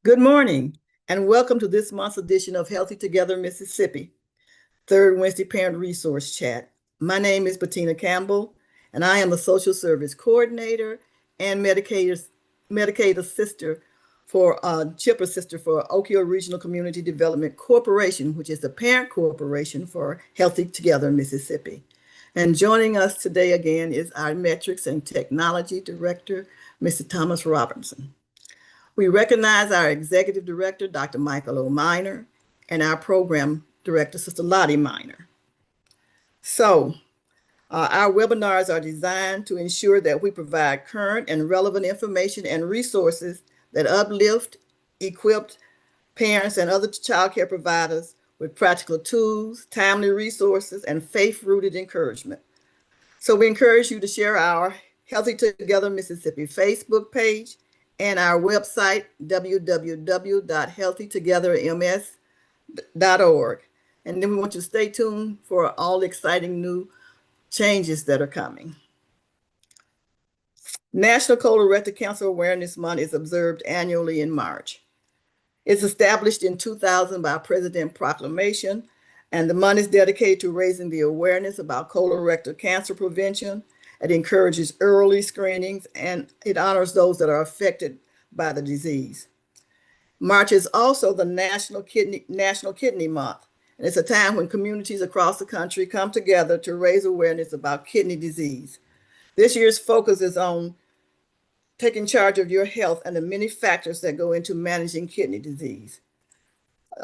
Good morning, and welcome to this month's edition of Healthy Together Mississippi, third Wednesday Parent Resource Chat. My name is Bettina Campbell, and I am the Social Service Coordinator and Medicaid Assister for CHIP Assister for Oak Hill Regional Community Development Corporation, which is the parent corporation for Healthy Together Mississippi. And joining us today again is our Metrics and Technology Director, Mr. Thomas Robinson. We recognize our Executive Director, Dr. Michael O. Minor, and our Program Director, Sister Lottie Minor. So, our webinars are designed to ensure that we provide current and relevant information and resources that uplift, equip parents and other child care providers with practical tools, timely resources, and faith-rooted encouragement. So we encourage you to share our Healthy Together Mississippi Facebook page and our website, www.healthytogetherms.org. And then we want you to stay tuned for all the exciting new changes that are coming. National Colorectal Cancer Awareness Month is observed annually in March. It's established in 2000 by President Proclamation, and the month is dedicated to raising the awareness about colorectal cancer prevention. It encourages early screenings, and it honors those that are affected by the disease. March is also the National Kidney Month, and it's a time when communities across the country come together to raise awareness about kidney disease. This year's focus is on taking charge of your health and the many factors that go into managing kidney disease.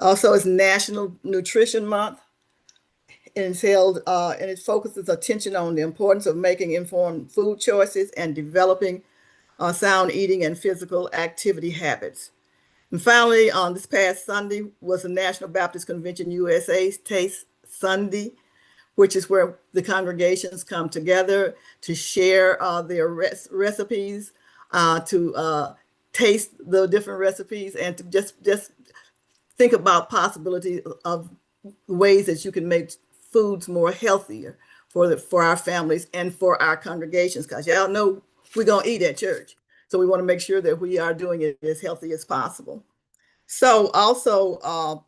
Also, it's National Nutrition Month, and it focuses attention on the importance of making informed food choices and developing sound eating and physical activity habits. And finally, on this past Sunday was the National Baptist Convention USA's Taste Sunday, which is where the congregations come together to share their recipes, to taste the different recipes, and to just think about possibilities of ways that you can make foods more healthier for our families and for our congregations, because y'all know we're going to eat at church. So we want to make sure that we are doing it as healthy as possible. So also,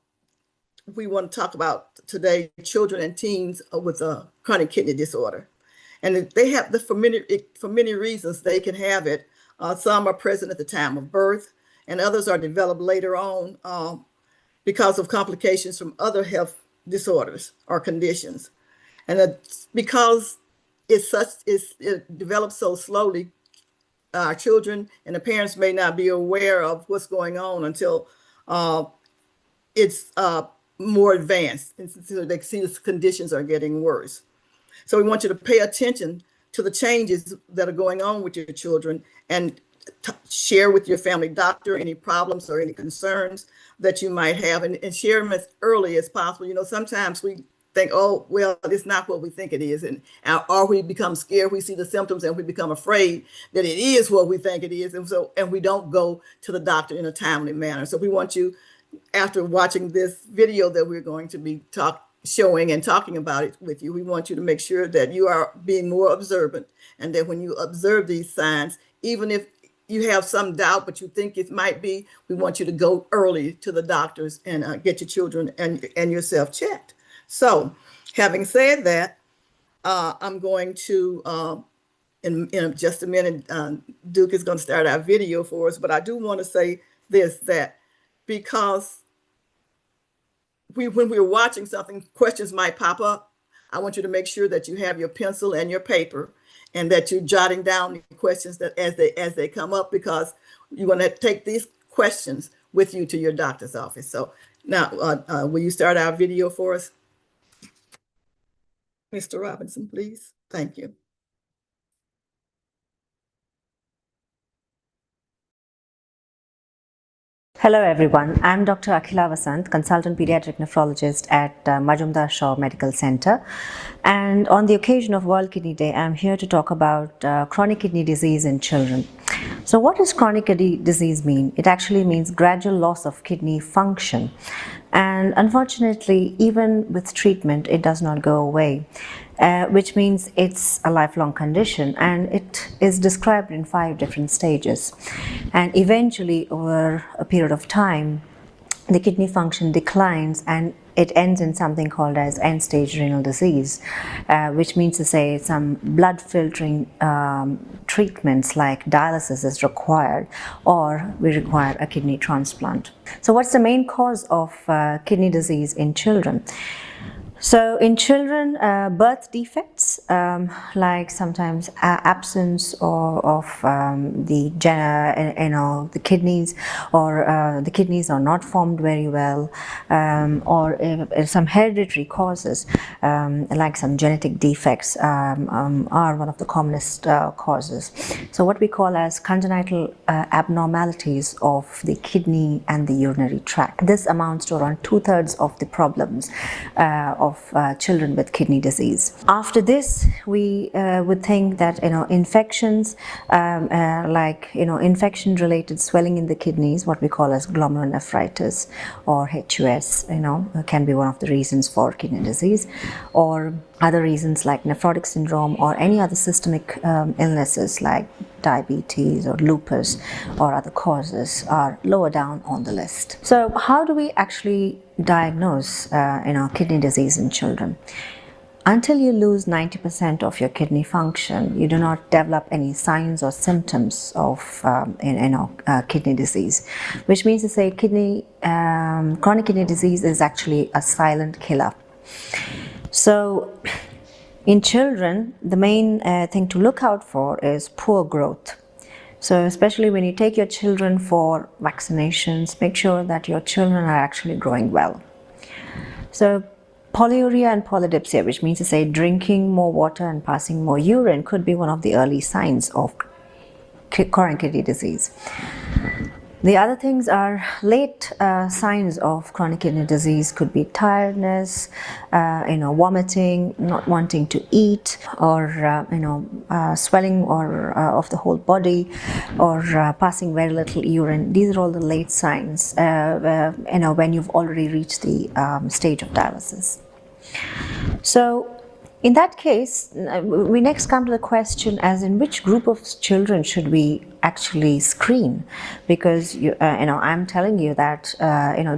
we want to talk about today children and teens with a chronic kidney disorder. And they have, for many reasons, they can have it. Some are present at the time of birth, and others are developed later on because of complications from other health disorders or conditions. And because it develops so slowly, our children and the parents may not be aware of what's going on until it's more advanced, and so they see the conditions are getting worse. So we want you to pay attention to the changes that are going on with your children, and share with your family doctor any problems or any concerns that you might have, and share them as early as possible. You know, sometimes we think, oh, well, it's not what we think it is. Or we become scared, we see the symptoms and we become afraid that it is what we think it is. And we don't go to the doctor in a timely manner. So we want you, after watching this video that we're going to be showing and talking about it with you, we want you to make sure that you are being more observant, and that when you observe these signs, even if you have some doubt, but you think it might be, we want you to go early to the doctors and get your children and yourself checked. So having said that, I'm going to, in just a minute, Duke is going to start our video for us, but I do want to say this, that because when we're watching something, questions might pop up. I want you to make sure that you have your pencil and your paper, and that you're jotting down the questions that as they come up, because you want to take these questions with you to your doctor's office. So now, will you start our video for us? Mr. Robinson, please. Thank you. Hello everyone, I'm Dr. Akhila Vasant, Consultant Pediatric Nephrologist at Majumdar Shaw Medical Center. And on the occasion of World Kidney Day, I'm here to talk about chronic kidney disease in children. So what does chronic kidney disease mean? It actually means gradual loss of kidney function. And unfortunately, even with treatment, it does not go away, which means it's a lifelong condition, and it is described in 5 different stages. And eventually, over a period of time, the kidney function declines and it ends in something called as end-stage renal disease, which means to say some blood filtering treatments like dialysis is required, or we require a kidney transplant. So what's the main cause of kidney disease in children? So in children, birth defects, like sometimes absence of the kidneys, or the kidneys are not formed very well, or some hereditary causes, like some genetic defects, are one of the commonest causes. So what we call as congenital abnormalities of the kidney and the urinary tract. This amounts to around 2/3 of the problems of children with kidney disease. After this, we would think that infections, like infection-related swelling in the kidneys, what we call as glomerulonephritis or HUS, can be one of the reasons for kidney disease, or other reasons like nephrotic syndrome or any other systemic illnesses like diabetes or lupus or other causes are lower down on the list. So how do we actually diagnose kidney disease in children? Until you lose 90% of your kidney function, you do not develop any signs or symptoms of kidney disease, which means to say chronic kidney disease is actually a silent killer. So in children, the main thing to look out for is poor growth. So especially when you take your children for vaccinations, make sure that your children are actually growing well. So polyuria and polydipsia, which means to say drinking more water and passing more urine, could be one of the early signs of chronic kidney disease. The other things are late signs of chronic kidney disease could be tiredness, vomiting, not wanting to eat, or swelling or of the whole body, or passing very little urine. These are all the late signs when you've already reached the stage of dialysis. So in that case, we next come to the question as in which group of children should we actually screen? Because I'm telling you that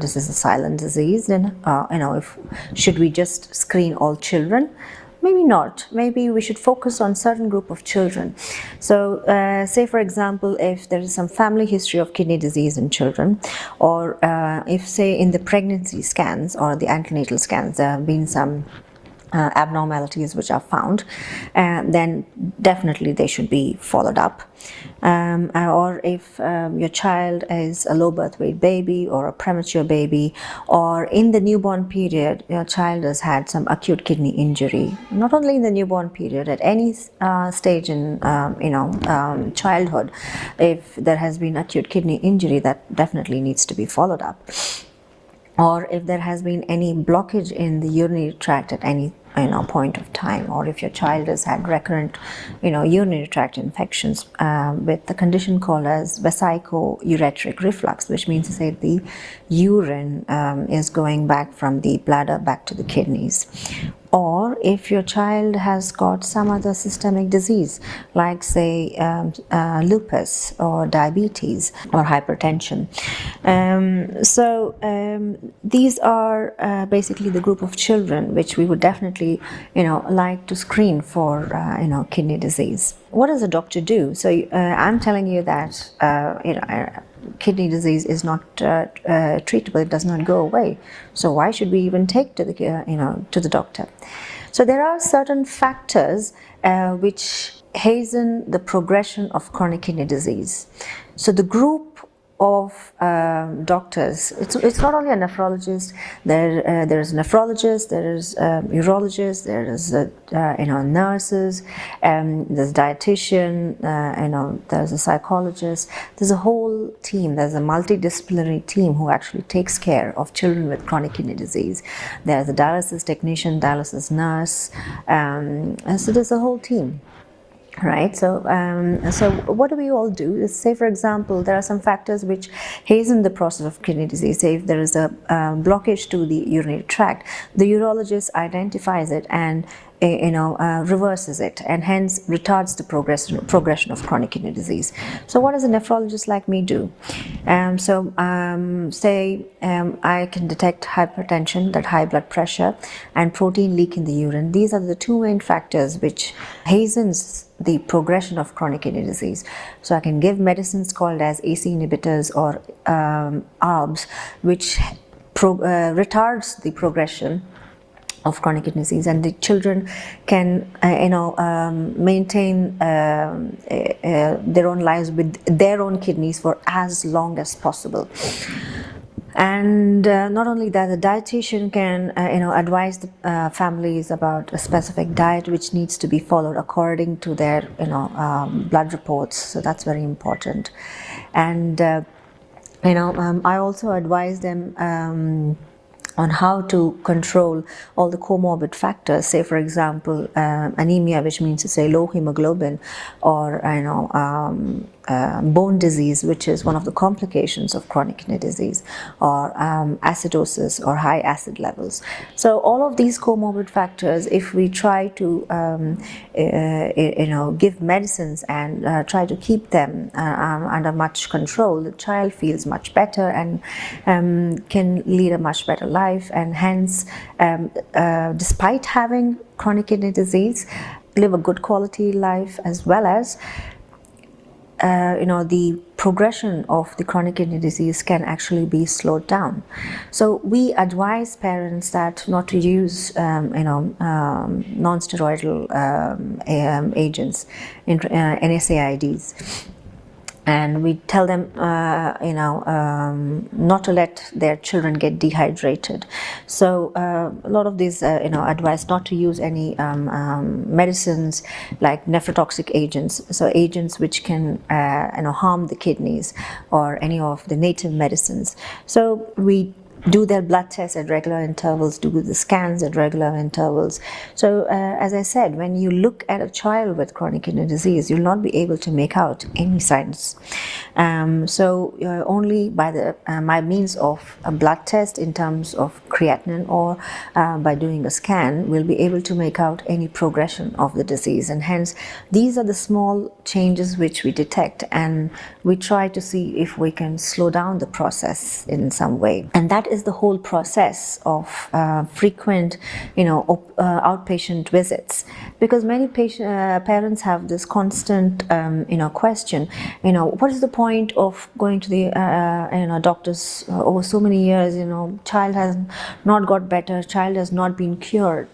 this is a silent disease. Then should we just screen all children? Maybe not. Maybe we should focus on certain group of children. So say for example, if there is some family history of kidney disease in children, or if say in the pregnancy scans or the antenatal scans there have been some abnormalities which are found, then definitely they should be followed up. Or if your child is a low birth weight baby or a premature baby, or in the newborn period your child has had some acute kidney injury, not only in the newborn period, at any stage in childhood, if there has been acute kidney injury, that definitely needs to be followed up. Or if there has been any blockage in the urinary tract at any point of time, or if your child has had recurrent urinary tract infections with the condition called as vesico-ureteric reflux, which means to say the urine is going back from the bladder back to the kidneys. Or if your child has got some other systemic disease like say lupus or diabetes or hypertension. These are basically the group of children which we would definitely like to screen for kidney disease. What does a doctor do? So I'm telling you that kidney disease is not treatable. It does not go away. So why should we even take to the doctor? So there are certain factors which hasten the progression of chronic kidney disease. So the group of doctors, it's not only a nephrologist. There's a nephrologist, there's a urologist, there's nurses, there's a dietitian, there's a psychologist. There's a whole team. There's a multidisciplinary team who actually takes care of children with chronic kidney disease. There's a dialysis technician, dialysis nurse, and so there's a whole team. Right. So what do we all do? Say, for example, there are some factors which hasten the process of kidney disease. Say, if there is a blockage to the urinary tract, the urologist identifies it and reverses it, and hence retards the progression of chronic kidney disease. So, what does a nephrologist like me do? Say I can detect hypertension, that high blood pressure, and protein leak in the urine. These are the two main factors which hastens the progression of chronic kidney disease. So I can give medicines called as ACE inhibitors or ARBs, which retards the progression of chronic kidney disease, and the children can maintain their own lives with their own kidneys for as long as possible. And not only that, the dietitian can advise the families about a specific diet which needs to be followed according to their blood reports. So that's very important. And I also advise them on how to control all the comorbid factors. Say, for example, anemia, which means to say low hemoglobin, or bone disease, which is one of the complications of chronic kidney disease, or acidosis or high acid levels. So all of these comorbid factors, if we try to give medicines and try to keep them under much control, the child feels much better and can lead a much better life, and hence despite having chronic kidney disease, live a good quality life, as well as the progression of the chronic kidney disease can actually be slowed down. So we advise parents that not to use non-steroidal agents, NSAIDs. And we tell them, not to let their children get dehydrated. So a lot of these, advise not to use any medicines like nephrotoxic agents. So agents which can, harm the kidneys, or any of the native medicines. So we do their blood tests at regular intervals, do the scans at regular intervals. So as I said, when you look at a child with chronic kidney disease, you'll not be able to make out any signs. So only by means of a blood test in terms of creatinine, or by doing a scan, we'll be able to make out any progression of the disease. And hence, these are the small changes which we detect, and we try to see if we can slow down the process in some way. And that is the whole process of frequent, outpatient visits, because many parents have this constant, question, what is the point of going to the, doctors over so many years? Child has not got better, child has not been cured.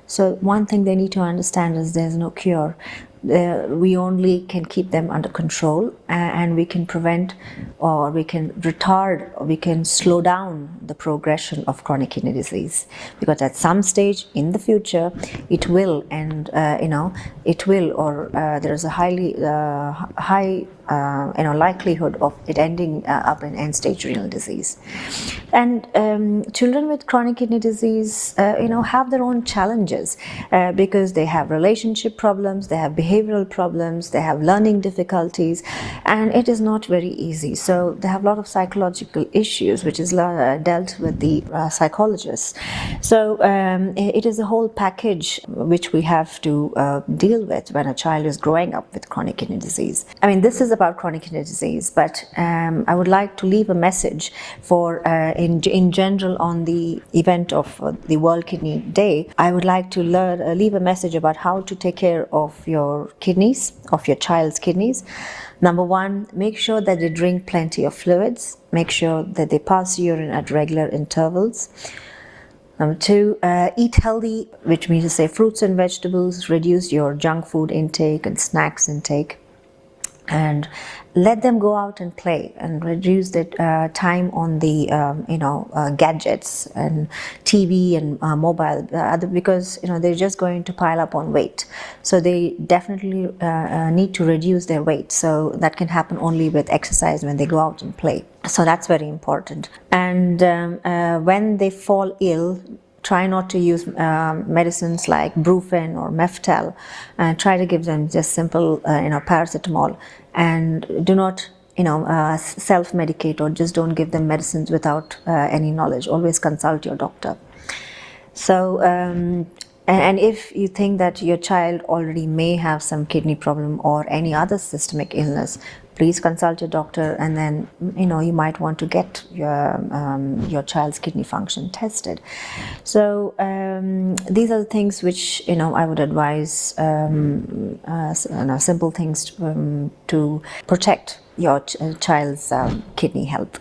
So one thing they need to understand is there's no cure. We only can keep them under control, and we can prevent, or we can retard, or we can slow down the progression of chronic kidney disease, because at some stage in the future it will, and it will, or there is a high likelihood of it ending up in end-stage renal disease. And children with chronic kidney disease, have their own challenges, because they have relationship problems, they have behavioral problems, they have learning difficulties, and it is not very easy. So they have a lot of psychological issues, which is dealt with the psychologists. So it is a whole package which we have to deal with when a child is growing up with chronic kidney disease. I mean, this is about chronic kidney disease, but I would like to leave a message for in general on the event of the World Kidney Day. I would like to leave a message about how to take care of your kidneys, of your child's kidneys. Number one, make sure that they drink plenty of fluids. Make sure that they pass urine at regular intervals. Number two, eat healthy, which means to say fruits and vegetables. Reduce your junk food intake and snacks intake. And let them go out and play, and reduce the time on the gadgets and TV and mobile, because they're just going to pile up on weight. So they definitely need to reduce their weight. So that can happen only with exercise when they go out and play. So that's very important. And when they fall ill, try not to use medicines like Brufen or Meftal, and try to give them just simple, paracetamol, and do not, self-medicate, or just don't give them medicines without any knowledge. Always consult your doctor. So, and if you think that your child already may have some kidney problem or any other systemic illness, please consult your doctor, and then you might want to get your child's kidney function tested. So these are the things which I would advise, simple things to protect your child's kidney health.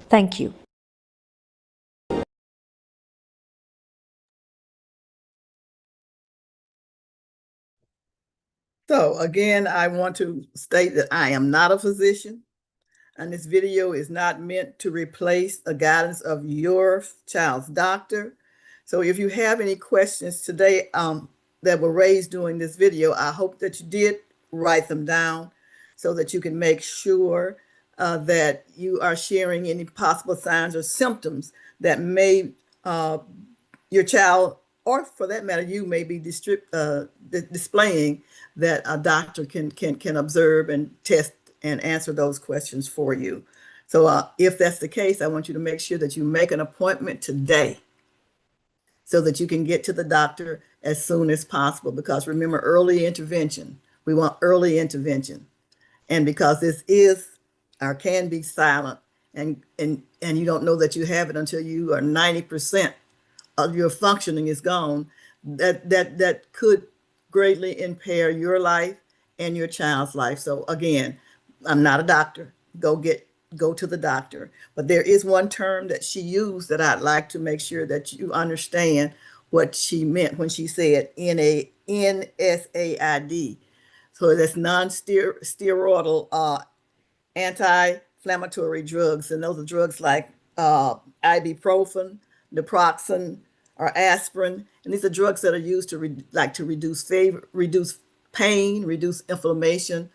Thank you. So again, I want to state that I am not a physician, and this video is not meant to replace the guidance of your child's doctor. So if you have any questions today that were raised during this video, I hope that you did write them down so that you can make sure that you are sharing any possible signs or symptoms that may your child, or for that matter, you may be displaying, that a doctor can observe and test and answer those questions for you. So if that's the case, I want you to make sure that you make an appointment today so that you can get to the doctor as soon as possible. Because remember, early intervention, we want early intervention. And because this is or can be silent, and you don't know that you have it until you are 90% of your functioning is gone, that could greatly impair your life and your child's life. So again, I'm not a doctor. Go to the doctor. But there is one term that she used that I'd like to make sure that you understand what she meant when she said NSAID. So that's non-steroidal anti-inflammatory drugs, and those are drugs like ibuprofen, naproxen, or aspirin, and these are drugs that are used to reduce pain, reduce inflammation,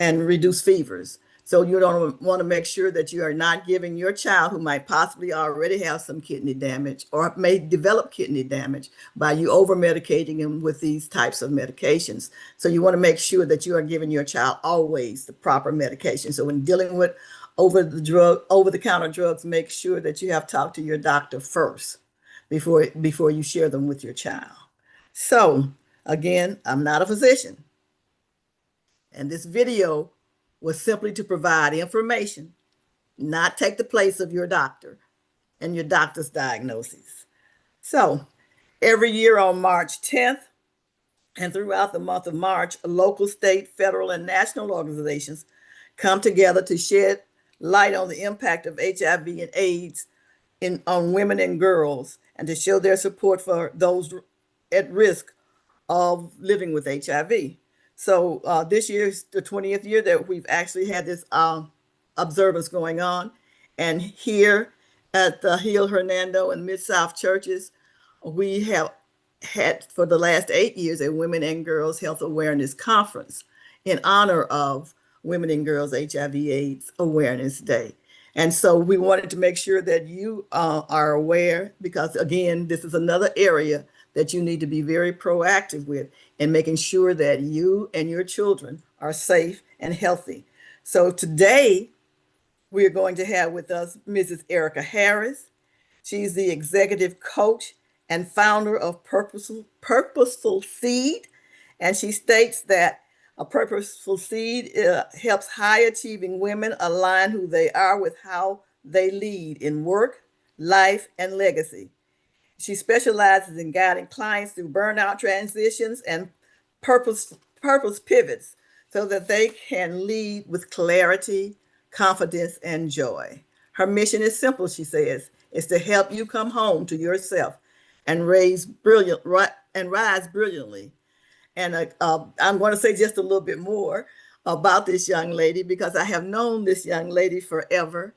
and reduce fevers. So you don't want to make sure that you are not giving your child, who might possibly already have some kidney damage or may develop kidney damage, by you over medicating them with these types of medications. So you want to make sure that you are giving your child always the proper medication. So when dealing with over the counter drugs, make sure that you have talked to your doctor first before you share them with your child. So again, I'm not a physician, and this video was simply to provide information, not take the place of your doctor and your doctor's diagnosis. So every year on March 10th and throughout the month of March, local, state, federal, and national organizations come together to shed light on the impact of HIV and AIDS on women and girls, and to show their support for those at risk of living with HIV. So this year is the 20th year that we've actually had this observance going on. And here at the Hill Hernando and Mid-South churches, we have had for the last 8 years a Women and Girls Health Awareness Conference in honor of Women and Girls HIV/AIDS Awareness Day. And so we wanted to make sure that you are aware, because again, this is another area that you need to be very proactive with in making sure that you and your children are safe and healthy. So today we are going to have with us Mrs. Erica Harris. She's the executive coach and founder of Purposeful Seed. And she states that a purposeful seed helps high achieving women align who they are with how they lead in work, life, and legacy. She specializes in guiding clients through burnout transitions and purpose pivots so that they can lead with clarity, confidence, and joy. Her mission is simple, she says, is to help you come home to yourself and rise brilliantly. And I'm going to say just a little bit more about this young lady, because I have known this young lady forever.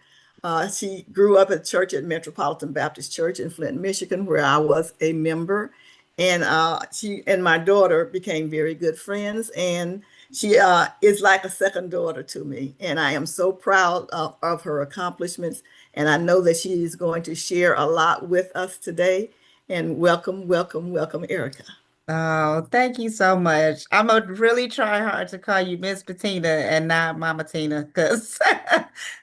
She grew up at church at Metropolitan Baptist Church in Flint, Michigan, where I was a member. And she and my daughter became very good friends. And she is like a second daughter to me. And I am so proud of her accomplishments. And I know that she is going to share a lot with us today. And welcome, welcome, welcome, Erica. Oh, thank you so much. I'm gonna really try hard to call you Miss Bettina and not Mama Tina, because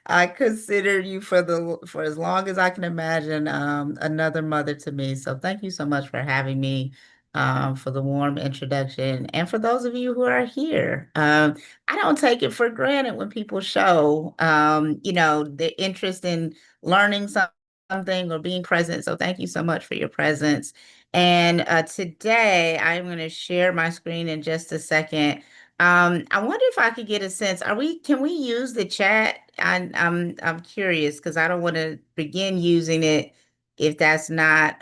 I consider you for as long as I can imagine, another mother to me. So thank you so much for having me, for the warm introduction, and for those of you who are here. I don't take it for granted when people show, the interest in learning something or being present. So thank you so much for your presence. And today I'm going to share my screen in just a second. I wonder if I could get a sense. Can we use the chat? I'm curious because I don't want to begin using it if that's not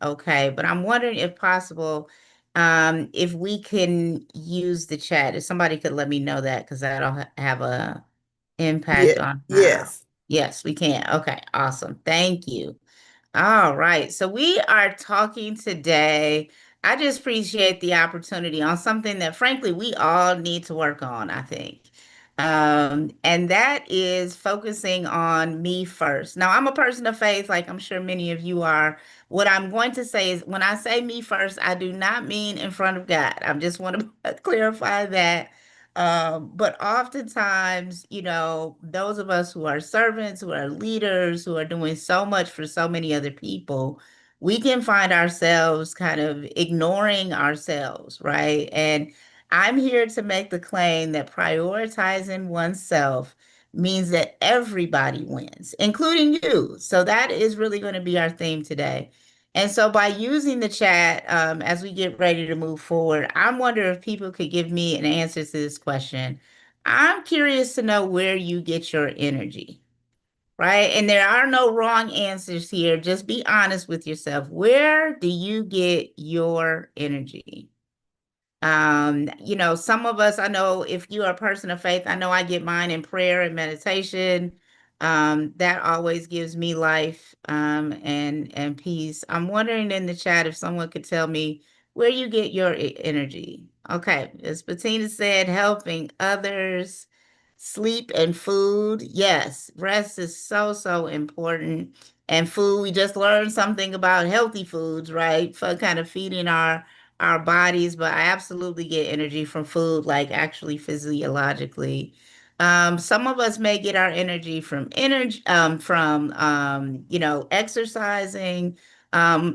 okay. But I'm wondering if possible, if we can use the chat. If somebody could let me know that, because that'll have a Yeah, impact on how. yes. Yes, we can. Okay, awesome. Thank you. All right. So we are talking today. I just appreciate the opportunity on something that, frankly, we all need to work on, I think. And that is focusing on me first. Now, I'm a person of faith, like I'm sure many of you are. What I'm going to say is when I say me first, I do not mean in front of God. I just want to clarify that. But oftentimes, those of us who are servants, who are leaders, who are doing so much for so many other people, we can find ourselves kind of ignoring ourselves, right? And I'm here to make the claim that prioritizing oneself means that everybody wins, including you. So that is really going to be our theme today. And so by using the chat, as we get ready to move forward, I'm wondering if people could give me an answer to this question. I'm curious to know where you get your energy, right? And there are no wrong answers here. Just be honest with yourself. Where do you get your energy? Some of us, I know if you are a person of faith, I know I get mine in prayer and meditation. That always gives me life, and peace. I'm wondering in the chat if someone could tell me where you get your energy. Okay, as Bettina said, helping others, sleep and food. Yes, rest is so, so important. And food, we just learned something about healthy foods, right? For kind of feeding our bodies, but I absolutely get energy from food, like actually physiologically. Some of us may get our energy from exercising,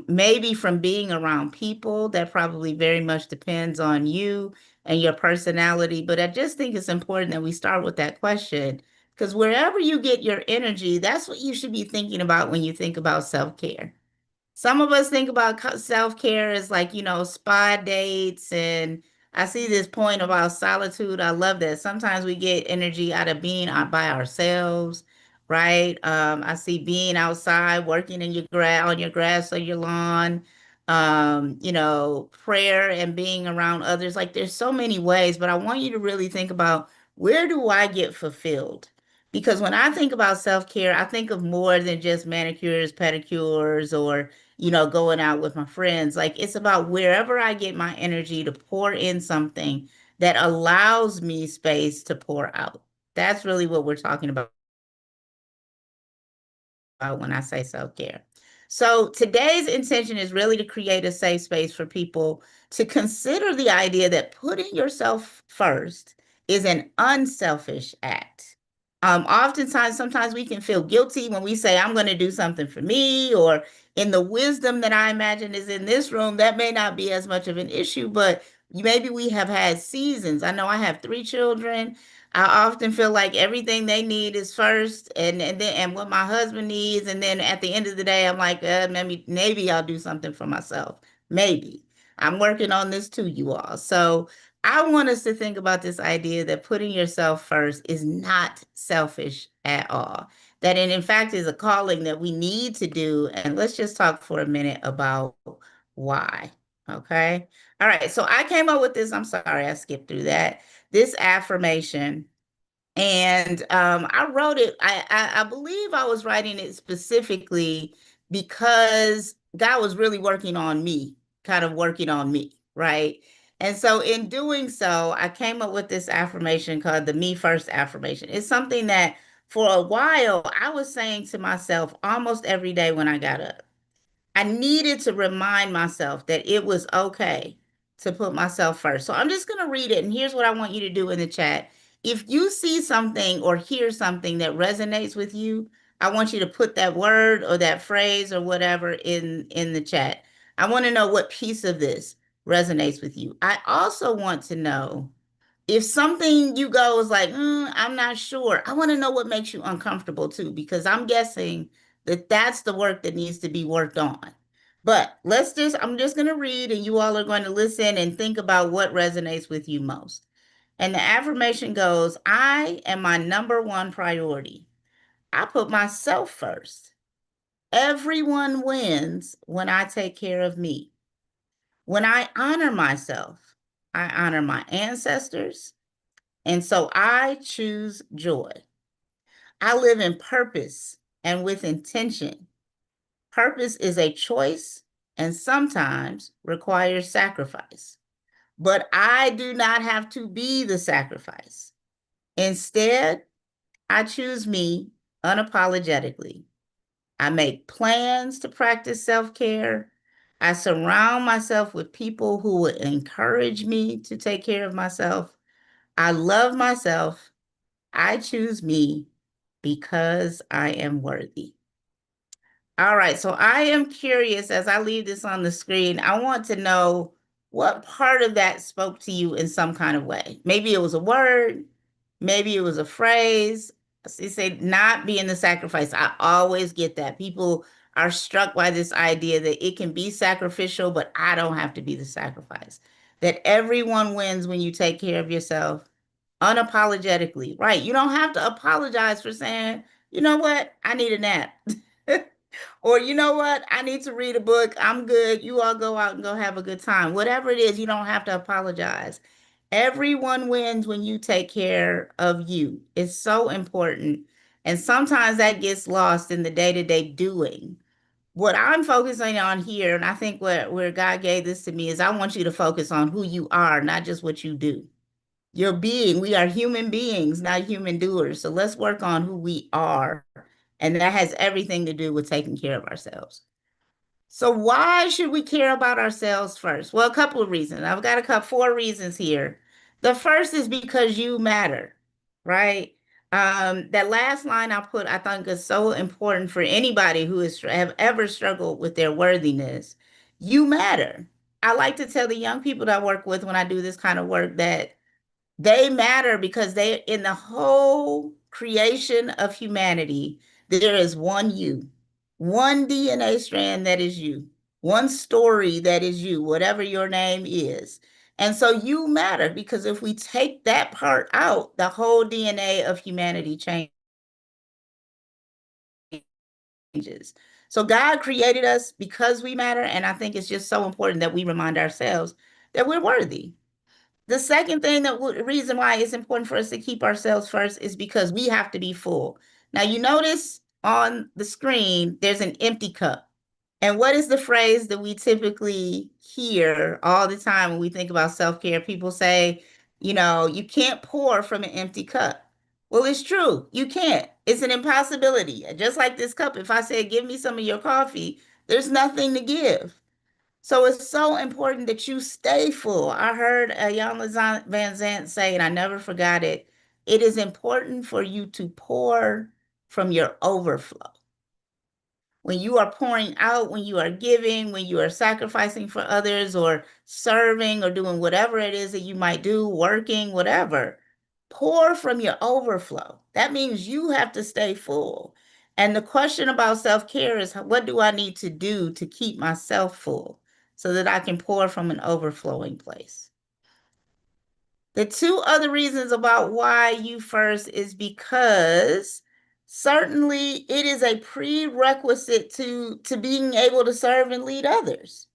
maybe from being around people. That probably very much depends on you and your personality. But I just think it's important that we start with that question, because wherever you get your energy, that's what you should be thinking about when you think about self-care. Some of us think about self-care as like, spa dates. And I see this point about solitude. I love that. Sometimes we get energy out of being out by ourselves, right? I see being outside, working in your grass, on your grass or your lawn, prayer and being around others. Like there's so many ways, but I want you to really think about, where do I get fulfilled? Because when I think about self-care, I think of more than just manicures, pedicures, or going out with my friends. Like it's about wherever I get my energy to pour in something that allows me space to pour out. That's really what we're talking about when I say self-care. So today's intention is really to create a safe space for people to consider the idea that putting yourself first is an unselfish act. Oftentimes, sometimes we can feel guilty when we say, I'm going to do something for me, or in the wisdom that I imagine is in this room, that may not be as much of an issue, but maybe we have had seasons. I know I have 3 children. I often feel like everything they need is first, and what my husband needs, and then at the end of the day, I'm like, maybe I'll do something for myself. Maybe. I'm working on this too, you all. So I want us to think about this idea that putting yourself first is not selfish at all. That in fact is a calling that we need to do. And let's just talk for a minute about why. Okay. All right. So I came up with this. I'm sorry, I skipped through that. This affirmation. And I wrote it, I believe I was writing it specifically because God was really working on me, kind of working on me, right? And so in doing so, I came up with this affirmation called the Me First affirmation. It's something that for a while I was saying to myself almost every day when I got up. I needed to remind myself that it was okay to put myself first. So I'm just going to read it. And here's what I want you to do in the chat. If you see something or hear something that resonates with you, I want you to put that word or that phrase or whatever in the chat. I want to know what piece of this resonates with you. I also want to know if something you go is like, I'm not sure. I want to know what makes you uncomfortable too, because I'm guessing that that's the work that needs to be worked on. But I'm just going to read and you all are going to listen and think about what resonates with you most. And the affirmation goes, I am my number one priority. I put myself first. Everyone wins when I take care of me. When I honor myself, I honor my ancestors. And so I choose joy. I live in purpose and with intention. Purpose is a choice and sometimes requires sacrifice. But I do not have to be the sacrifice. Instead, I choose me unapologetically. I make plans to practice self-care. I surround myself with people who will encourage me to take care of myself. I love myself. I choose me because I am worthy. All right, so I am curious as I leave this on the screen, I want to know what part of that spoke to you in some kind of way. Maybe it was a word, maybe it was a phrase. You say not being the sacrifice. I always get that. People are struck by this idea that it can be sacrificial, but I don't have to be the sacrifice. That everyone wins when you take care of yourself unapologetically, right? You don't have to apologize for saying, you know what, I need a nap. Or you know what, I need to read a book. I'm good. You all go out and go have a good time. Whatever it is, you don't have to apologize. Everyone wins when you take care of you. It's so important. And sometimes that gets lost in the day-to-day doing. What I'm focusing on here, and I think where God gave this to me, is I want you to focus on who you are, not just what you do. Your being. We are human beings, not human doers. So let's work on who we are. And that has everything to do with taking care of ourselves. So why should we care about ourselves first? Well, a couple of reasons. I've got four reasons here. The first is because you matter, right? That last line I put, I think is so important for anybody who have ever struggled with their worthiness. You matter. I like to tell the young people that I work with when I do this kind of work that they matter because they, in the whole creation of humanity, there is one you, one DNA strand that is you, one story that is you, whatever your name is. And so you matter because if we take that part out, the whole DNA of humanity changes. So God created us because we matter. And I think it's just so important that we remind ourselves that we're worthy. The second thing reason why it's important for us to keep ourselves first is because we have to be full. Now you notice on the screen, there's an empty cup. And what is the phrase that we typically hear all the time when we think about self-care? People say, you can't pour from an empty cup. Well, it's true. You can't. It's an impossibility. Just like this cup, if I said, give me some of your coffee, there's nothing to give. So it's so important that you stay full. I heard Jan Van Zant say, and I never forgot it, it is important for you to pour from your overflow. When you are pouring out, when you are giving, when you are sacrificing for others or serving or doing whatever it is that you might do, working, whatever, pour from your overflow. That means you have to stay full. And the question about self-care is, what do I need to do to keep myself full so that I can pour from an overflowing place? The two other reasons about why you first is because certainly it is a prerequisite to being able to serve and lead others,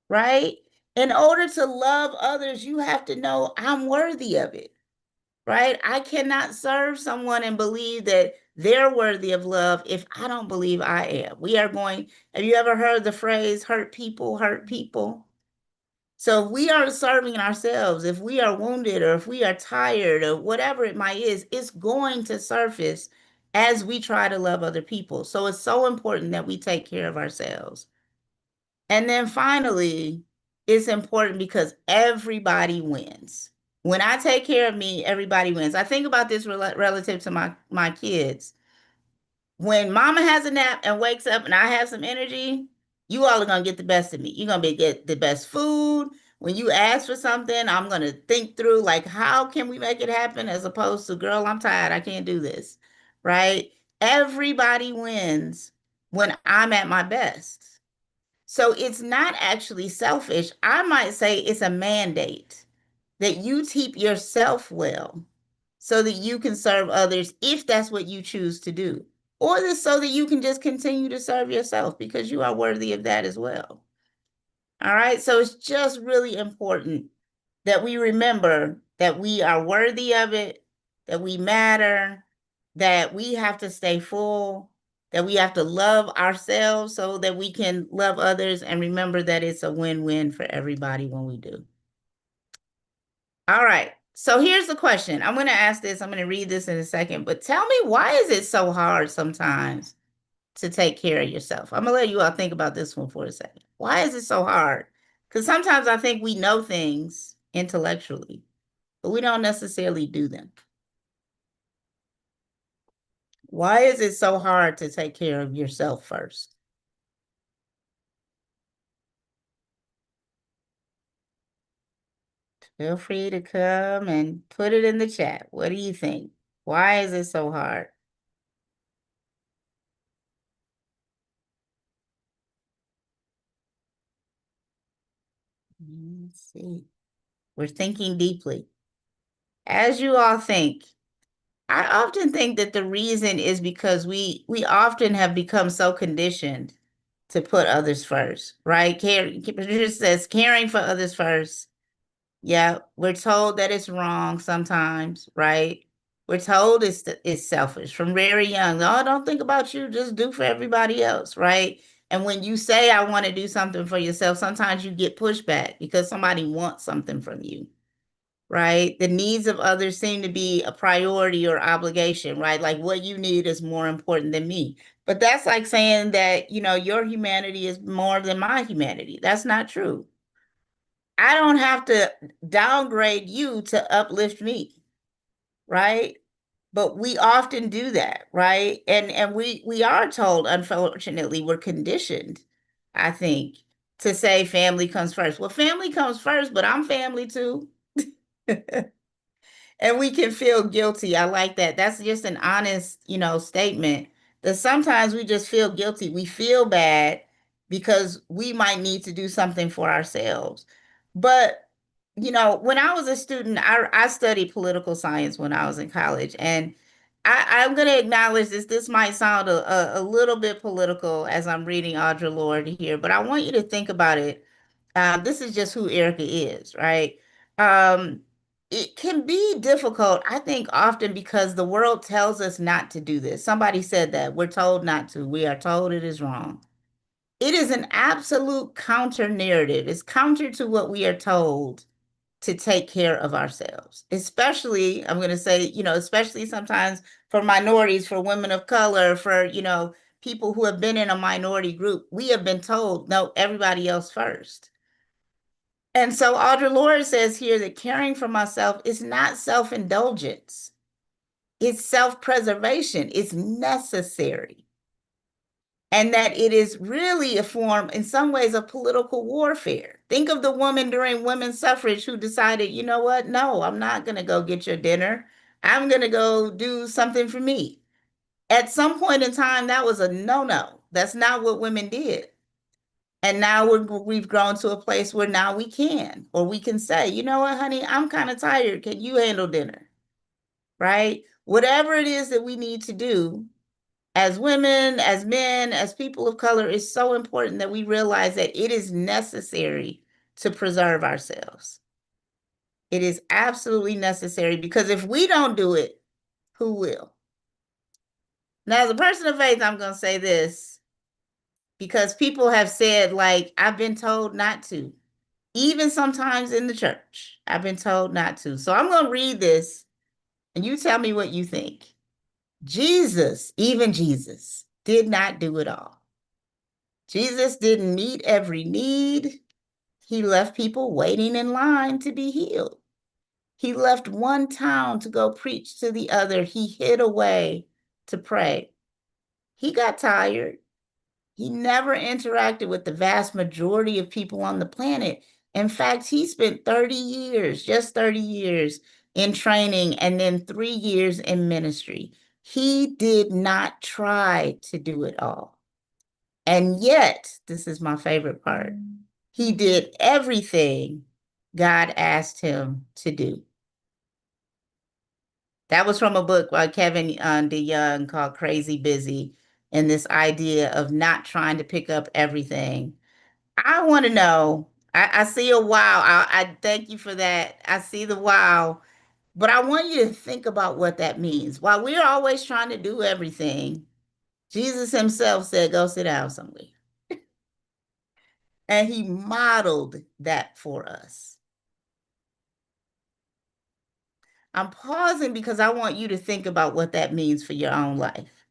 right? In order to love others, you have to know I'm worthy of it, right? I cannot serve someone and believe that they're worthy of love if I don't believe I am. Have you ever heard the phrase, hurt people hurt people? So if we are serving ourselves, if we are wounded or if we are tired or whatever it might is, it's going to surface as we try to love other people. So it's so important that we take care of ourselves. And then finally, it's important because everybody wins. When I take care of me, everybody wins. I think about this relative to my kids. When mama has a nap and wakes up and I have some energy, you all are going to get the best of me. You're going to get the best food. When you ask for something, I'm going to think through, like, how can we make it happen, as opposed to, girl, I'm tired, I can't do this, right? Everybody wins when I'm at my best. So it's not actually selfish. I might say it's a mandate that you keep yourself well so that you can serve others if that's what you choose to do, or so that you can just continue to serve yourself because you are worthy of that as well. All right. So it's just really important that we remember that we are worthy of it, that we matter, that we have to stay full, that we have to love ourselves so that we can love others, and remember that it's a win-win for everybody when we do. All right. So here's the question. I'm going to ask this. I'm going to read this in a second, but tell me, why is it so hard sometimes to take care of yourself? I'm going to let you all think about this one for a second. Why is it so hard? Because sometimes I think we know things intellectually, but we don't necessarily do them. Why is it so hard to take care of yourself first? Feel free to come and put it in the chat. What do you think? Why is it so hard? Let's see. We're thinking deeply. As you all think, I often think that the reason is because we often have become so conditioned to put others first, right? Patricia says caring for others first. Yeah, we're told that it's wrong sometimes, right? We're told it's selfish from very young. Oh, don't think about you, just do for everybody else, right? And when you say, I want to do something for yourself, sometimes you get pushback because somebody wants something from you, right? The needs of others seem to be a priority or obligation, right? Like, what you need is more important than me. But that's like saying that, your humanity is more than my humanity. That's not true. I don't have to downgrade you to uplift me, right? But we often do that, right? And we are told, unfortunately, we're conditioned, I think, to say family comes first. Well, family comes first, but I'm family too. And we can feel guilty. I like that. That's just an honest, statement, that sometimes we just feel guilty. We feel bad because we might need to do something for ourselves. But, when I was a student, I studied political science when I was in college. And I'm going to acknowledge this. This might sound a little bit political as I'm reading Audre Lorde here, but I want you to think about it. This is just who Erica is, right? Um, it can be difficult, I think, often because the world tells us not to do this. Somebody said that we're told not to. We are told it is wrong. It is an absolute counter narrative. It's counter to what we are told to take care of ourselves, especially, I'm going to say, especially sometimes for minorities, for women of color, for, people who have been in a minority group. We have been told, no, everybody else first. And so Audre Lorde says here that caring for myself is not self-indulgence. It's self-preservation. It's necessary. And that it is really a form, in some ways, of political warfare. Think of the woman during women's suffrage who decided, you know what? No, I'm not going to go get your dinner. I'm going to go do something for me. At some point in time, that was a no-no. That's not what women did. And now we've grown to a place where now we can, or we can say, you know what, honey, I'm kind of tired. Can you handle dinner? Right? Whatever it is that we need to do as women, as men, as people of color, is so important that we realize that it is necessary to preserve ourselves. It is absolutely necessary, because if we don't do it, who will? Now, as a person of faith, I'm going to say this, because people have said, like, I've been told not to. Even sometimes in the church, I've been told not to. So I'm going to read this and you tell me what you think. Jesus, even Jesus, did not do it all. Jesus didn't meet every need. He left people waiting in line to be healed. He left one town to go preach to the other. He hid away to pray. He got tired. He never interacted with the vast majority of people on the planet. In fact, he spent 30 years, just 30 years in training and then 3 years in ministry. He did not try to do it all. And yet, this is my favorite part, he did everything God asked him to do. That was from a book by Kevin DeYoung called Crazy Busy, and this idea of not trying to pick up everything. I want to know, I see a wow. I thank you for that. I see the wow, but I want you to think about what that means. While we're always trying to do everything, Jesus himself said, go sit down somewhere. And he modeled that for us. I'm pausing because I want you to think about what that means for your own life.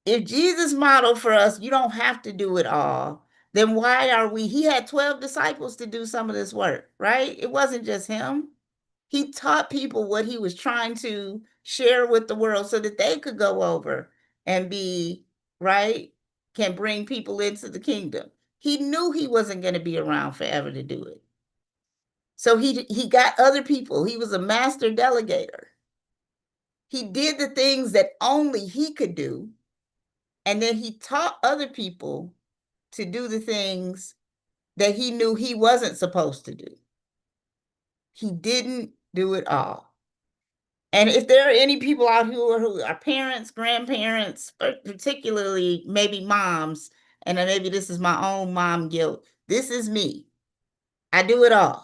If Jesus modeled for us, you don't have to do it all. Then why are we? He had 12 disciples to do some of this work, right? It wasn't just him. He taught people what he was trying to share with the world so that they could go over and be, right? Can bring people into the kingdom. He knew he wasn't going to be around forever to do it. So he got other people. He was a master delegator. He did the things that only he could do. And then he taught other people to do the things that he knew he wasn't supposed to do. He didn't do it all. And if there are any people out here who are parents, grandparents, particularly maybe moms, and maybe this is my own mom guilt, this is me. I do it all.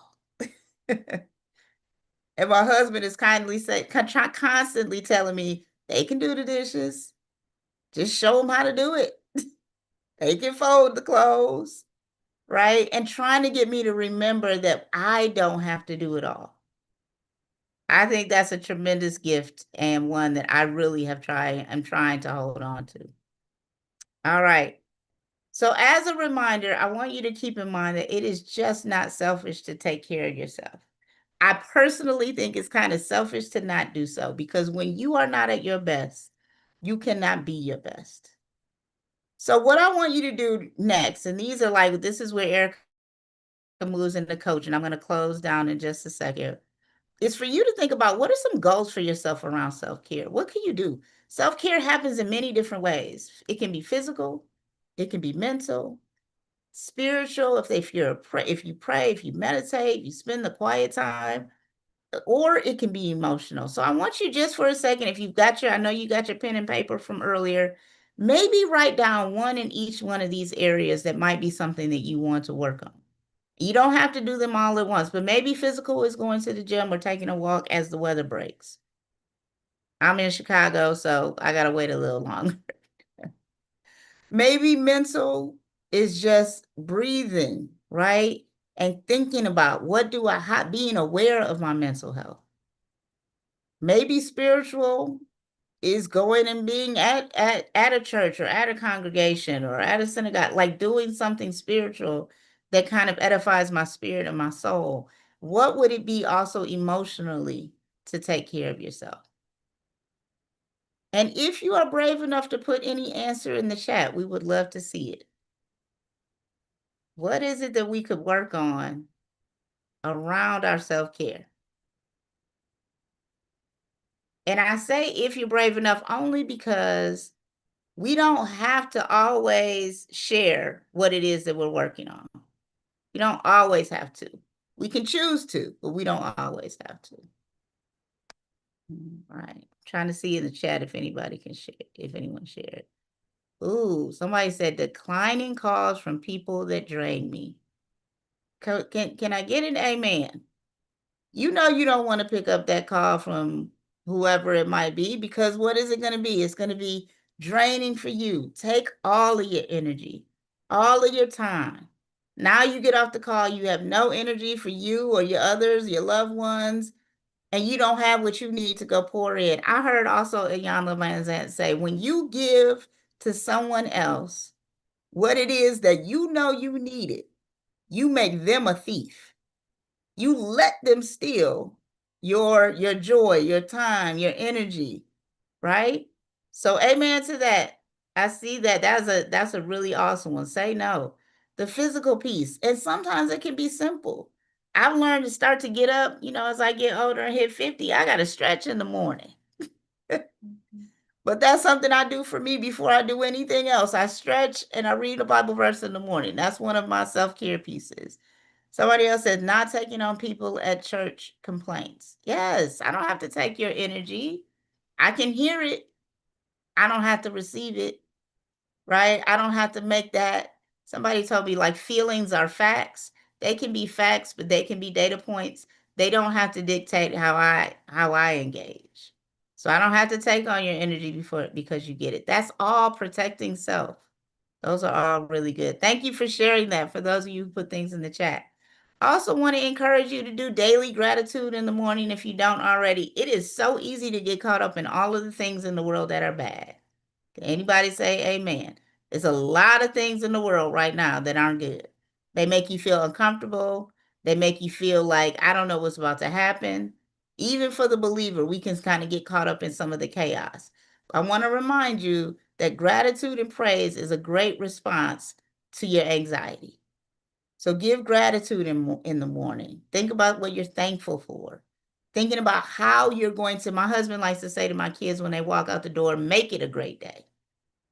And my husband is constantly telling me they can do the dishes. Just show them how to do it. They can fold the clothes, right? And trying to get me to remember that I don't have to do it all. I think that's a tremendous gift and one that I really I'm trying to hold on to. All right. So as a reminder, I want you to keep in mind that it is just not selfish to take care of yourself. I personally think it's kind of selfish to not do so, because when you are not at your best, you cannot be your best. So what I want you to do next, and these are like, this is where Erica moves into coaching. I'm going to close down in just a second. Is for you to think about, what are some goals for yourself around self-care? What can you do? Self-care happens in many different ways. It can be physical, it can be mental, spiritual, if you pray, if you meditate, you spend the quiet time, or it can be emotional. So I want you just for a second, if you've got I know you got your pen and paper from earlier, maybe write down one in each one of these areas that might be something that you want to work on. You don't have to do them all at once, but maybe physical is going to the gym or taking a walk as the weather breaks. I'm in Chicago, so I got to wait a little longer. Maybe mental is just breathing, right? And thinking about being aware of my mental health. Maybe spiritual is going and being at a church or at a congregation or at a synagogue, like doing something spiritual that kind of edifies my spirit and my soul. What would it be also emotionally to take care of yourself? And if you are brave enough to put any answer in the chat, we would love to see it. What is it that we could work on around our self-care? And I say if you're brave enough only because we don't have to always share what it is that we're working on. We don't always have to. We can choose to, but we don't always have to. All right. Trying to see in the chat if anybody can share, if anyone shared. Ooh, somebody said declining calls from people that drain me. Can I get an amen? You know you don't want to pick up that call from whoever it might be, because what is it going to be? It's going to be draining for you. Take all of your energy, all of your time. Now you get off the call, you have no energy for you or your others, your loved ones, and you don't have what you need to go pour in. I heard also Iyanla Vanzant say, when you give to someone else what it is that you know you needed, you make them a thief. You let them steal your joy, your time, your energy, right? So amen to that. I see that. That's a really awesome one. Say no. The physical piece. And sometimes it can be simple. I've learned to start to get up, as I get older and hit 50, I got to stretch in the morning. But that's something I do for me before I do anything else. I stretch and I read a Bible verse in the morning. That's one of my self-care pieces. Somebody else said, not taking on people at church complaints. Yes, I don't have to take your energy. I can hear it. I don't have to receive it, right? I don't have to make that. Somebody told me like feelings are facts. They can be facts, but they can be data points. They don't have to dictate how I engage. So I don't have to take on your energy because you get it. That's all protecting self. Those are all really good. Thank you for sharing that for those of you who put things in the chat. I also want to encourage you to do daily gratitude in the morning if you don't already. It is so easy to get caught up in all of the things in the world that are bad. Can anybody say amen? There's a lot of things in the world right now that aren't good. They make you feel uncomfortable. They make you feel like, I don't know what's about to happen. Even for the believer, we can kind of get caught up in some of the chaos. I want to remind you that gratitude and praise is a great response to your anxiety. So give gratitude in the morning. Think about what you're thankful for. Thinking about how you're going to, my husband likes to say to my kids when they walk out the door, make it a great day.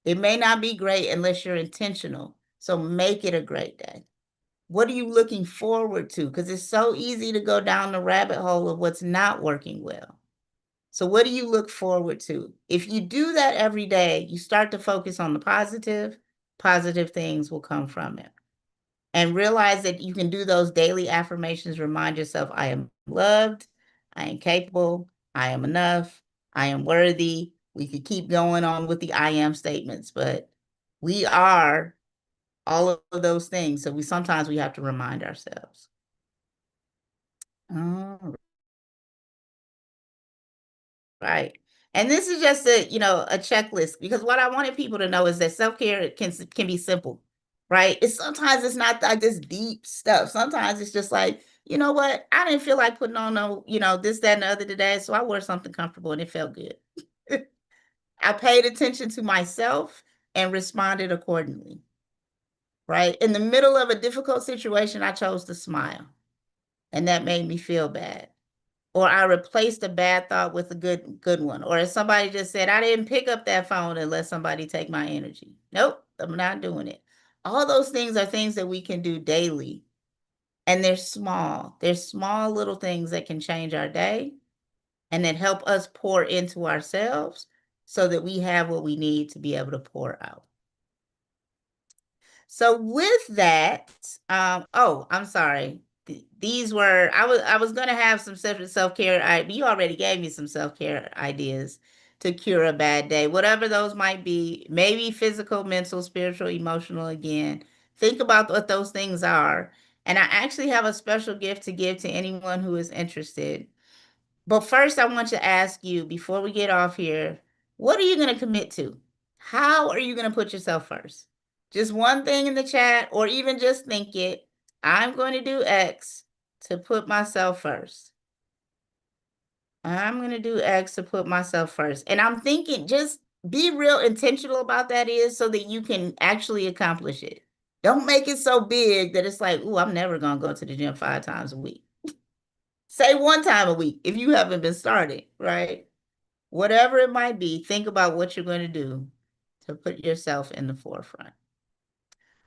It may not be great unless you're intentional. So make it a great day. What are you looking forward to? Because it's so easy to go down the rabbit hole of what's not working well. So what do you look forward to? If you do that every day, you start to focus on the positive things will come from it. And realize that you can do those daily affirmations. Remind yourself, I am loved, I am capable, I am enough, I am worthy. We could keep going on with the I am statements, but we are all of those things. So sometimes we have to remind ourselves. All right. And this is just a checklist, because what I wanted people to know is that self-care can be simple, right? Sometimes it's not like this deep stuff. Sometimes it's just like, you know what? I didn't feel like putting on this, that, and the other today. So I wore something comfortable and it felt good. I paid attention to myself and responded accordingly, right? In the middle of a difficult situation, I chose to smile, and that made me feel bad. Or I replaced a bad thought with a good one. Or as somebody just said, I didn't pick up that phone and let somebody take my energy. Nope, I'm not doing it. All those things are things that we can do daily. And they're small. They're small little things that can change our day and that help us pour into ourselves so that we have what we need to be able to pour out. So with that, I'm sorry. These were, I was going to have some self-care. You already gave me some self-care ideas to cure a bad day, whatever those might be, maybe physical, mental, spiritual, emotional. Again, think about what those things are. And I actually have a special gift to give to anyone who is interested. But first, I want to ask you, before we get off here, what are you going to commit to? How are you going to put yourself first? Just one thing in the chat, or even just think it. I'm going to do X to put myself first. I'm going to do X to put myself first. And I'm thinking, just be real intentional about that is so that you can actually accomplish it. Don't make it so big that it's like, oh, I'm never going to go to the gym 5 times a week. Say 1 time a week if you haven't been started, right? Whatever it might be, think about what you're going to do to put yourself in the forefront.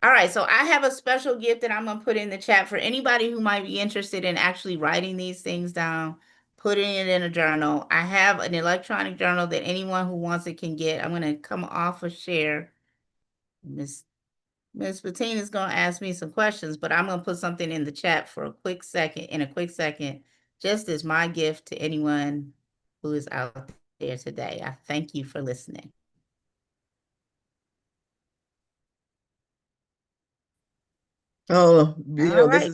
All right, so I have a special gift that I'm going to put in the chat for anybody who might be interested in actually writing these things down, putting it in a journal. I have an electronic journal that anyone who wants it can get. I'm going to come off of share. Miss Bettina is going to ask me some questions, but I'm going to put something in the chat for a quick second, just as my gift to anyone who is out there today. I thank you for listening. Oh, All right.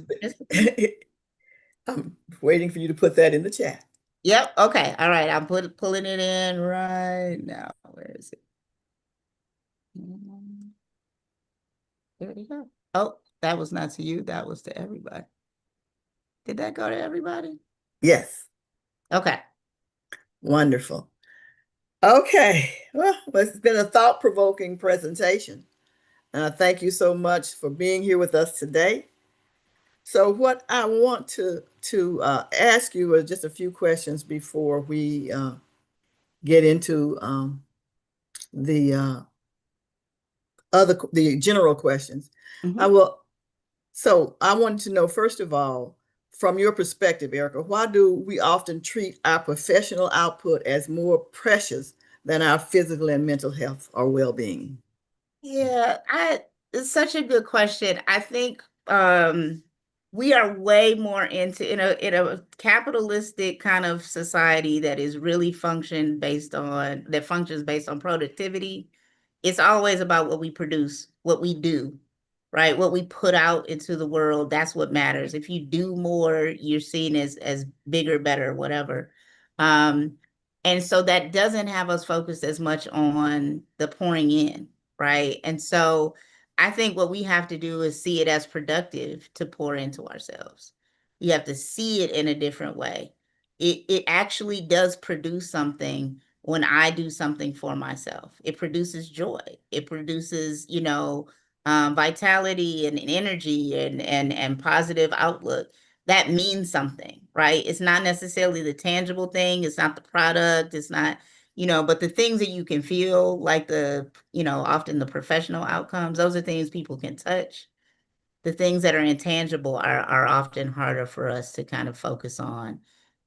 I'm waiting for you to put that in the chat. Yep. Okay. All right. I'm pulling it in right now. Where is it? Mm, There you go. Oh, that was not to you. That was to everybody. Did that go to everybody? Yes, Okay. wonderful. Okay, well, it's been a thought-provoking presentation. Thank you so much for being here with us today. So what I want to ask you is just a few questions before we get into the the general questions. I Mhm. will. So I wanted to know, first of all, from your perspective, Erica, why do we often treat our professional output as more precious than our physical and mental health or well-being? Yeah, it's such a good question. I think we are way more into in a capitalistic kind of society that is really functions based on productivity. It's always about what we produce, what we do, right? What we put out into the world, that's what matters. If you do more, you're seen as bigger, better, whatever. Um, and so that doesn't have us focused as much on the pouring in, right? And so I think what we have to do is see it as productive to pour into ourselves. You have to see it in a different way. It actually does produce something when I do something for myself. It produces joy. It produces, vitality and energy and positive outlook. That means something, right? It's not necessarily the tangible thing. It's not the product. It's not, but the things that you can feel, like often the professional outcomes, those are things people can touch. The things that are intangible are often harder for us to kind of focus on.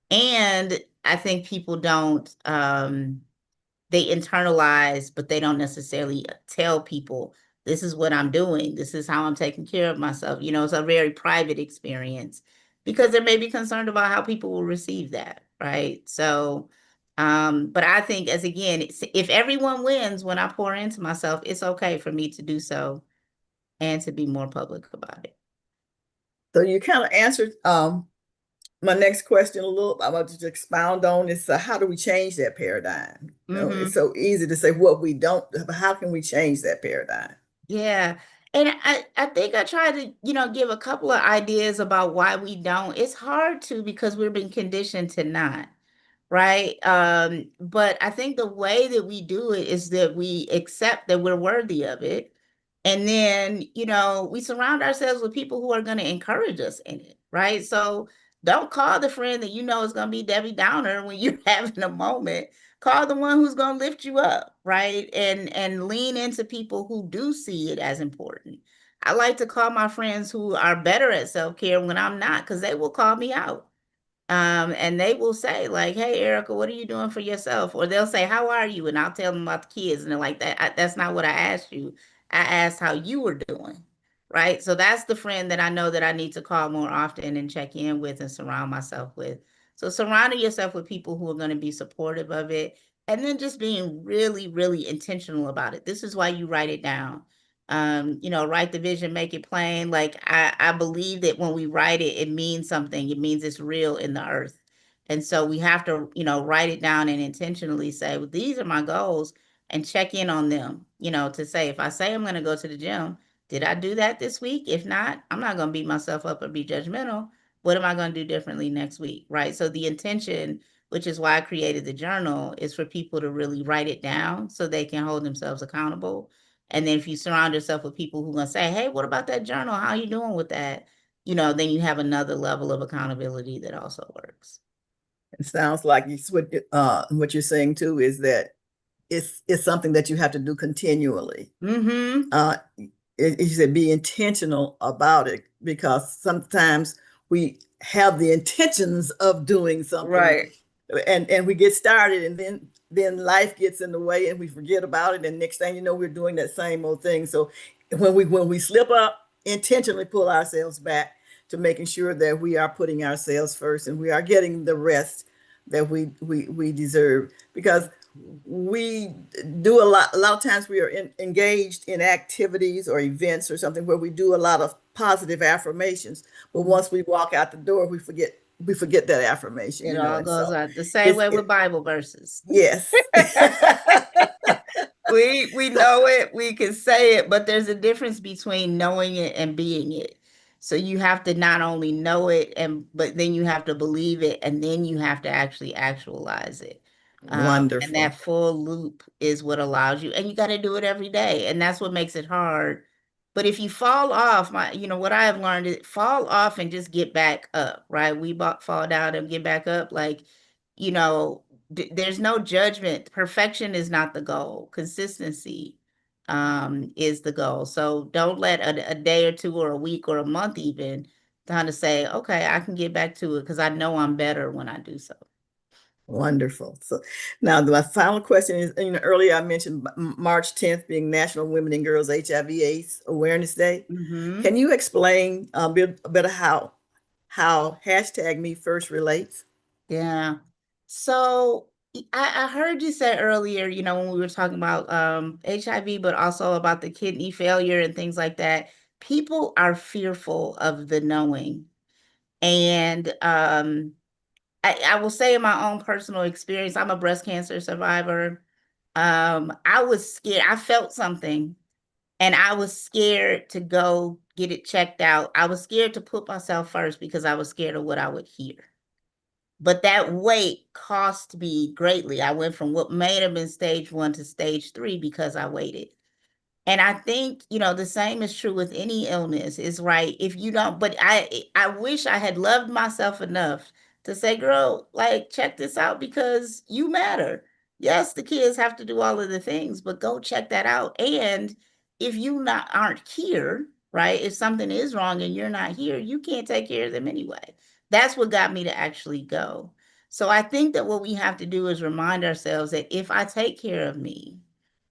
And I think people don't, they internalize, but they don't necessarily tell people, this is what I'm doing. This is how I'm taking care of myself. It's a very private experience because they may be concerned about how people will receive that. Right. So, but I think if everyone wins when I pour into myself, it's okay for me to do so and to be more public about it. So you kind of answered my next question a little. I want to just expound on is how do we change that paradigm? It's Mm-hmm. so easy to say what we don't, but how can we change that paradigm? Yeah. And I think I tried to, give a couple of ideas about why we don't. It's hard to because we've been conditioned to not, right? But I think the way that we do it is that we accept that we're worthy of it. And then, we surround ourselves with people who are going to encourage us in it, right? So don't call the friend that you know is going to be Debbie Downer when you're having a moment. Call the one who's going to lift you up, right? And lean into people who do see it as important. I like to call my friends who are better at self-care when I'm not, because they will call me out. And they will say like, "Hey, Erica, what are you doing for yourself?" Or they'll say, "How are you?" And I'll tell them about the kids, and they're like, That's not what I asked you. I asked how you were doing." Right. So that's the friend that I know that I need to call more often and check in with and surround myself with. So surrounding yourself with people who are going to be supportive of it, and then just being really, really intentional about it. This is why you write it down. Write the vision, make it plain. Like I believe that when we write it, it means something. It means it's real in the earth. And so we have to, write it down and intentionally say, well, these are my goals and check in on them, to say, if I say I'm going to go to the gym, did I do that this week? If not, I'm not going to beat myself up or be judgmental. What am I going to do differently next week? Right. So the intention, which is why I created the journal, is for people to really write it down so they can hold themselves accountable. And then if you surround yourself with people who are going to say, hey, what about that journal? How are you doing with that? Then you have another level of accountability that also works. It sounds like what you're saying too is that it's something that you have to do continually. Mm-hmm. You said be intentional about it because sometimes we have the intentions of doing something Right. and we get started and then life gets in the way and we forget about it and next thing you know we're doing that same old thing. So when we slip up, intentionally pull ourselves back to making sure that we are putting ourselves first and we are getting the rest that we deserve because we do a lot of times we are engaged in activities or events or something where we do a lot of positive affirmations, but once we walk out the door we forget that affirmation, It all and goes so out the same it's way with Bible verses. yes. We know it, we can say it, but there's a difference between knowing it and being it. So you have to not only know it but then you have to believe it, and then you have to actually actualize it. And Wonderful. that full loop is what allows you, and you got to do it every day, and that's what makes it hard. But if you fall off, what I have learned is fall off and just get back up, right? Fall down and get back up. Like, you know, there's no judgment. Perfection is not the goal. Consistency is the goal. So don't let a day or two or a week or a month even kind of say, okay, I can get back to it because I know I'm better when I do so. Wonderful. So now my final question is, earlier I mentioned March 10th being National Women and Girls HIV/AIDS Awareness Day. Mm-hmm. Can you explain a bit how #MeFirst relates? Yeah. So I heard you say earlier, when we were talking about HIV, but also about the kidney failure and things like that, people are fearful of the knowing. And I will say in my own personal experience, I'm a breast cancer survivor. I was scared. I felt something and I was scared to go get it checked out. I was scared to put myself first because I was scared of what I would hear. But that wait cost me greatly. I went from what may have been stage 1 to stage 3 because I waited. And I think, the same is true with any illness, is right. If you don't, but I wish I had loved myself enough to say, girl, like, check this out because you matter. Yes, the kids have to do all of the things, but go check that out. And if aren't here, right? If something is wrong and you're not here, you can't take care of them anyway. That's what got me to actually go. So I think that what we have to do is remind ourselves that if I take care of me,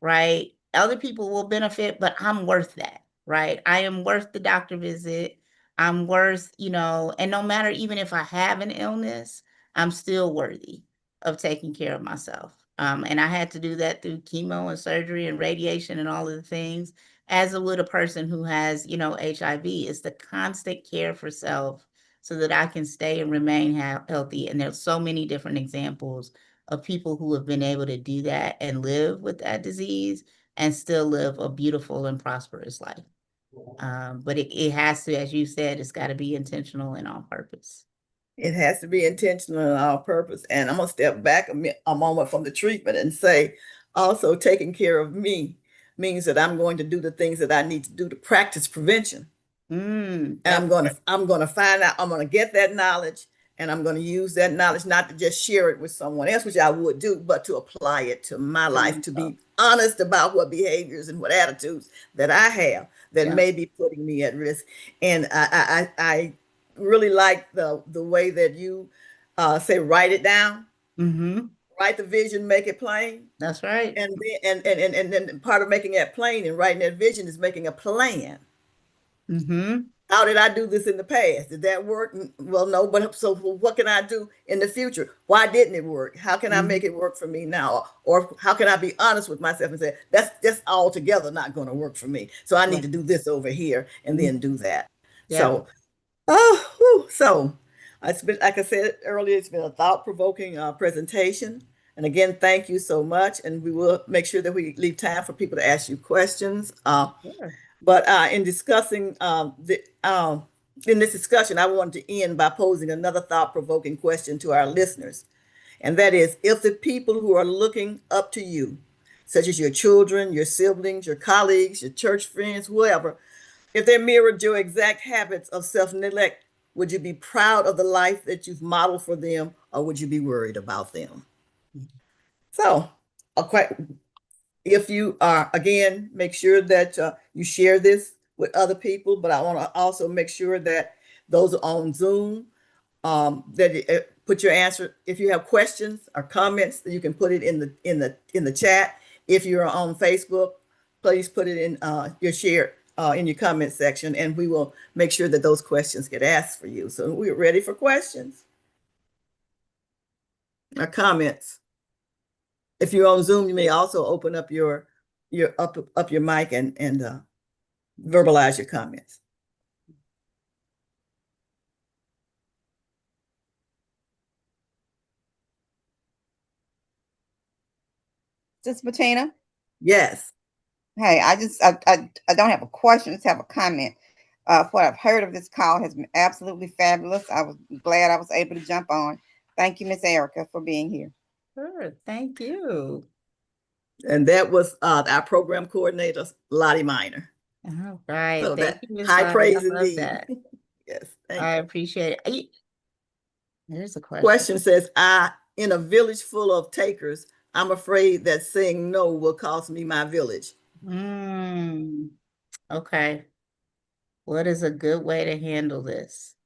right, other people will benefit, but I'm worth that, right? I am worth the doctor visit. I'm worth, and no matter even if I have an illness, I'm still worthy of taking care of myself. And I had to do that through chemo and surgery and radiation and all of the things, as would a person who has, HIV. It's the constant care for self so that I can stay and remain healthy. And there's so many different examples of people who have been able to do that and live with that disease and still live a beautiful and prosperous life. But it has to, as you said, it's got to be intentional and on purpose. It has to be intentional and all purpose. And I'm going to step back a moment from the treatment and say, also taking care of me means that I'm going to do the things that I need to do to practice prevention. And I'm going to find out, I'm going to get that knowledge, and I'm going to use that knowledge not to just share it with someone else, which I would do, but to apply it to my life, to be honest about what behaviors and what attitudes that I have that may be putting me at risk. And I really like the way that you say write it down, write the vision, make it plain. That's right. And then part of making that plain and writing that vision is making a plan. How did I do this in the past? Did that work? Well, no, but so what can I do in the future? Why didn't it work? How can I make it work for me now? Or how can I be honest with myself and say, that's just altogether not going to work for me. So I need to do this over here and then do that. So, so it's been, like I said earlier, it's been a thought-provoking presentation. And again, thank you so much. And we will make sure that we leave time for people to ask you questions. But in discussing in this discussion, I wanted to end by posing another thought-provoking question to our listeners. And that is, if the people who are looking up to you, such as your children, your siblings, your colleagues, your church friends, whoever, if they mirrored your exact habits of self-neglect, would you be proud of the life that you've modeled for them, or would you be worried about them? So, if you are, again, make sure that you share this with other people, but I want to also make sure that those on Zoom, that put your answer. If you have questions or comments, you can put it in the chat. If you're on Facebook, please put it in your share in your comment section, and we will make sure that those questions get asked for you. So we're ready for questions or comments. If you're on Zoom, you may also open up your mic and verbalize your comments. Sis Bettina? Yes. Hey, I don't have a question, just have a comment. What I've heard of this call has been absolutely fabulous. I was glad I was able to jump on. Thank you, Miss Erica, for being here. Sure, thank you. And that was our program coordinator, Lottie Minor. All right, So thank that you, Ms. high Lottie. praise I love indeed. that. Yes, thank I you. appreciate it. There's a question. Question says, in a village full of takers, I'm afraid that saying no will cost me my village. Okay. What is a good way to handle this?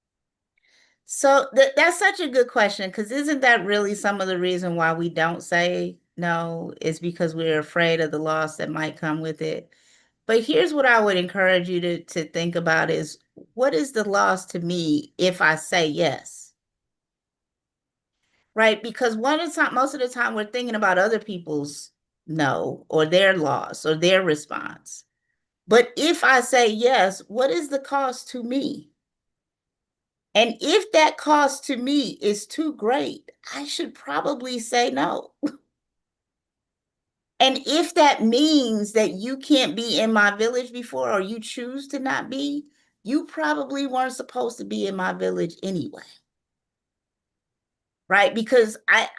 So that's such a good question, because isn't that really some of the reason why we don't say no, is because we're afraid of the loss that might come with it. But here's what I would encourage you to think about is, what is the loss to me if I say yes? Right? Because most of the time we're thinking about other people's no, or their loss, or their response. But if I say yes, what is the cost to me? And if that cost to me is too great, I should probably say no. And if that means that you can't be in my village before, or you choose to not be, you probably weren't supposed to be in my village anyway. Right? Because at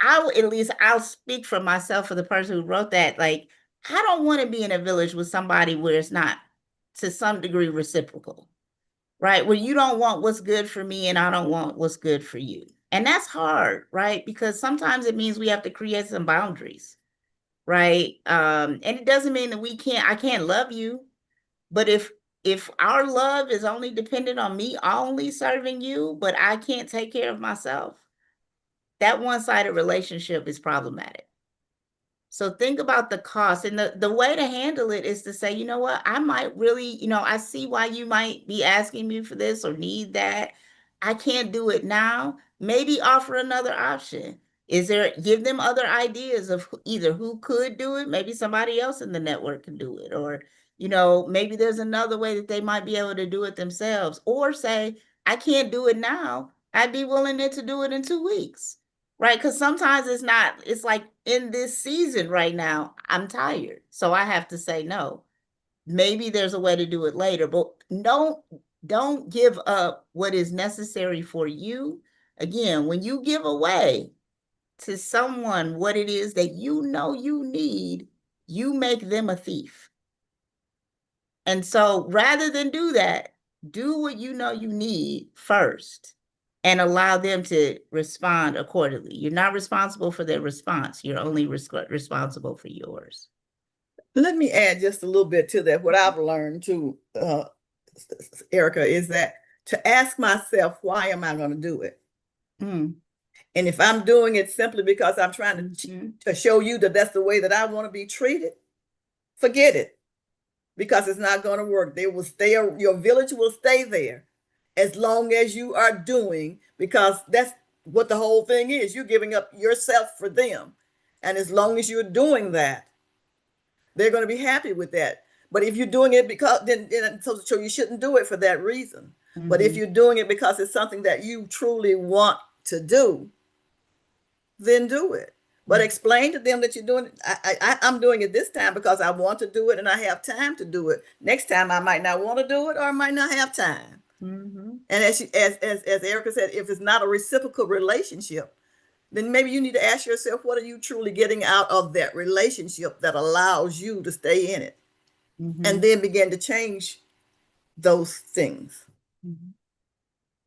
least I'll speak for myself, for the person who wrote that. Like, I don't want to be in a village with somebody where it's not to some degree reciprocal. Right? Where you don't want what's good for me and I don't want what's good for you. And that's hard, right? Because sometimes it means we have to create some boundaries, right? And it doesn't mean that I can't love you, but if our love is only dependent on me only serving you, but I can't take care of myself, that one-sided relationship is problematic. So think about the cost, and the way to handle it is to say, you know what, I might really, I see why you might be asking me for this or need that. I can't do it now. Maybe offer another option. Give them other ideas of either who could do it, maybe somebody else in the network can do it, or, maybe there's another way that they might be able to do it themselves, or say, I can't do it now. I'd be willing to do it in 2 weeks. Right, because sometimes it's like in this season right now, I'm tired, so I have to say no. Maybe there's a way to do it later, but don't give up what is necessary for you. Again, when you give away to someone what it is that you need, you make them a thief. And so rather than do that, do what you need first and allow them to respond accordingly. You're not responsible for their response. You're only responsible for yours. Let me add just a little bit to that. What I've learned too, Erica, is that to ask myself, why am I going to do it? Mm. And if I'm doing it simply because I'm trying to show you that that's the way that I want to be treated, forget it, because it's not going to work. They will stay. Your village will stay there as long as you are doing, because that's what the whole thing is. You're giving up yourself for them. And as long as you're doing that, they're going to be happy with that. But if you're doing it because then so you shouldn't do it for that reason. Mm-hmm. But if you're doing it because it's something that you truly want to do, then do it. But explain to them that you're doing it. I'm doing it this time because I want to do it and I have time to do it. Next time I might not want to do it, or I might not have time. Mm-hmm. And as Erica said, if it's not a reciprocal relationship, then maybe you need to ask yourself, what are you truly getting out of that relationship that allows you to stay in it? Mm-hmm. And then begin to change those things. Mm-hmm.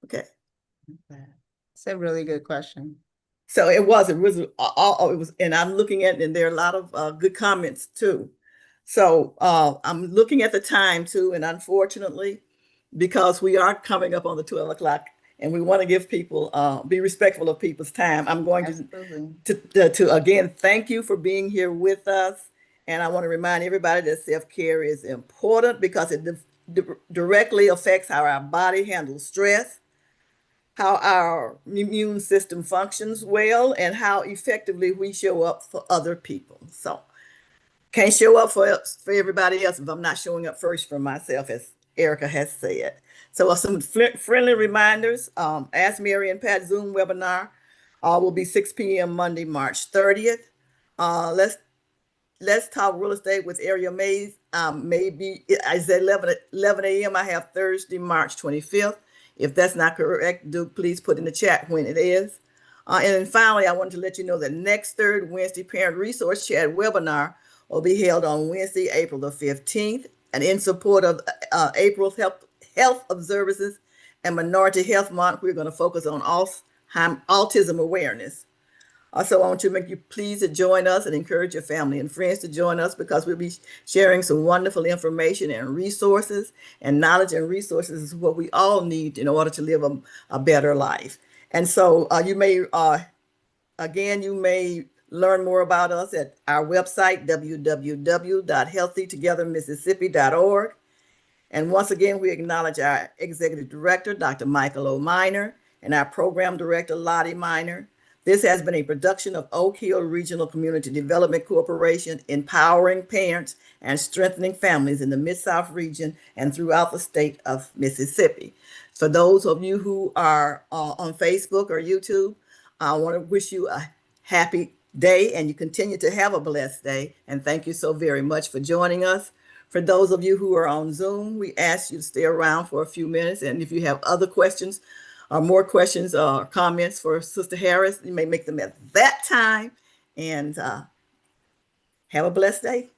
Okay. It's a really good question. So it was, and I'm looking at it, and there are a lot of good comments too. So I'm looking at the time too, and unfortunately, because we are coming up on the 12 o'clock, and we want to give people, be respectful of people's time, I'm going to again, thank you for being here with us. And I want to remind everybody that self-care is important because it directly affects how our body handles stress, how our immune system functions well, and how effectively we show up for other people. So can't show up for everybody else if I'm not showing up first for myself, as Erica has said. So some friendly reminders. Ask Mary and Pat Zoom webinar will be 6 p.m. Monday, March 30th. Let's Let's Talk Real Estate with Area Mays. Maybe I said 11 a.m. I have Thursday, March 25th. If that's not correct, do please put in the chat when it is. And then finally, I wanted to let you know that next third Wednesday Parent Resource Chat webinar will be held on Wednesday, April the 15th, and in support of April's Health Observances and Minority Health Month, we're going to focus on autism awareness. Also, I want to make you please to join us and encourage your family and friends to join us, because we'll be sharing some wonderful information and resources, and knowledge and resources is what we all need in order to live a better life. And so you may learn more about us at our website, www.healthytogethermississippi.org. And once again, we acknowledge our Executive Director, Dr. Michael O. Minor, and our Program Director, Lottie Minor. This has been a production of Oak Hill Regional Community Development Corporation, empowering parents and strengthening families in the Mid-South region and throughout the state of Mississippi. For those of you who are on Facebook or YouTube, I want to wish you a happy day, and you continue to have a blessed day. And thank you so very much for joining us. For those of you who are on Zoom, we ask you to stay around for a few minutes. And if you have other questions or more questions or comments for Sister Harris, you may make them at that time. And have a blessed day.